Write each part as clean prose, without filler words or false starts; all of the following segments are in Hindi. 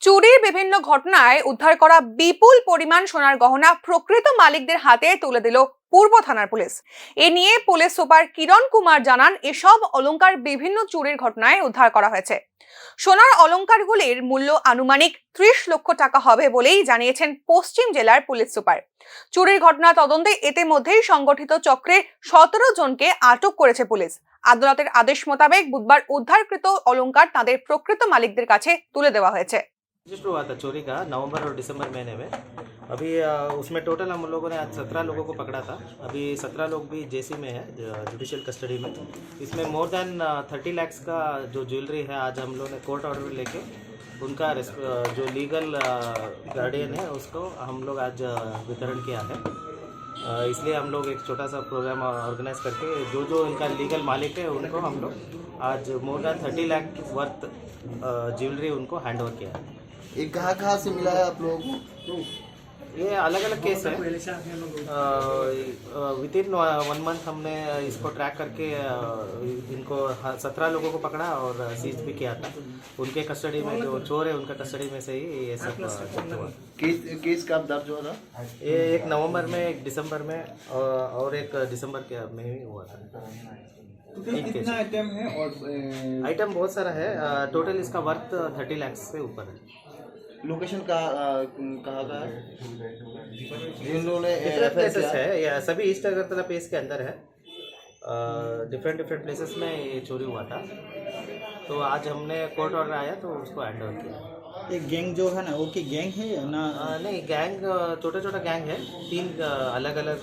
চুরির বিভিন্ন ঘটনায় উদ্ধার করা বিপুল পরিমাণ সোনার গহনা প্রকৃত মালিকদের হাতে তুলে দিল পূর্ব থানার পুলিশ। এ নিয়ে পুলিশ সুপার কিরণ কুমার জানান, এসব অলংকার বিভিন্ন চুরির ঘটনায় উদ্ধার করা হয়েছে। সোনার অলংকারগুলির মূল্য আনুমানিক 30 লক্ষ টাকা হবে বলেই জানিয়েছেন পশ্চিম জেলার পুলিশ সুপার। চুরির ঘটনা তদন্তে ইতিমধ্যেই সংগঠিত চক্রের 17 জনকে আটক করেছে পুলিশ। আদালতের আদেশ মোতাবেক বুধবার উদ্ধারকৃত অলংকার তাদের প্রকৃত মালিকদের কাছে তুলে দেওয়া হয়েছে। रजिस्टर हुआ था चोरी का नवंबर और दिसंबर महीने में। अभी उसमें टोटल हम लोगों ने आज 17 लोगों को पकड़ा था। अभी 17 लोग भी जेसी में है, जुडिशियल कस्टडी में। इसमें मोर देन 30 लैक्स का जो ज्वेलरी है आज हम लोगों ने कोर्ट ऑर्डर लेके उनका जो लीगल गार्डियन है उसको हम लोग आज वितरण किया है। इसलिए हम लोग एक छोटा सा प्रोग्राम ऑर्गेनाइज करके जो जो इनका लीगल मालिक है उनको हम लोग आज more than 30 lakh worth jewellery उनको हैंड ओवर किया है। ये कहाँ से मिला है आप लोगों को? ये अलग अलग केस है। विद इन 1 मंथ हमने इसको ट्रैक करके इनको 17 लोगों को पकड़ा और सीज भी किया था। उनके कस्टडी में जो चोर है उनका कस्टडी में से ही ये सब जब्त हुआ। केस कब दर्ज हुआ था? ये एक नवंबर में, एक दिसंबर में और एक दिसंबर के में ही हुआ था। कितना आइटम है? और आइटम बहुत सारा है। टोटल इसका वर्थ 30 लाख से ऊपर है। लोकेशन कहाँ का है? जिन लोगों ने डिफरेंट प्लेसेस है, या सभी ईस्ट अगरतला पेस के अंदर है। डिफरेंट प्लेसेस में ये चोरी हुआ था। तो आज हमने कोर्ट ऑर्डर आया तो उसको हैंड ओवर किया। एक गैंग जो है ना, वो की गैंग है या ना? नहीं, गैंग छोटा छोटा गैंग है। 3 अलग अलग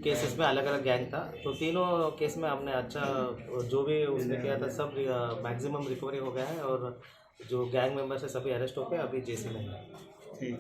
केसेस में अलग अलग गैंग था। तो तीनों केस में हमने अच्छा जो भी उसने किया था सब मैक्सिमम रिकवरी हो गया है और जो गैंग मेंबर्स है सभी अरेस्ट होकर अभी जेसी में है। ठीक।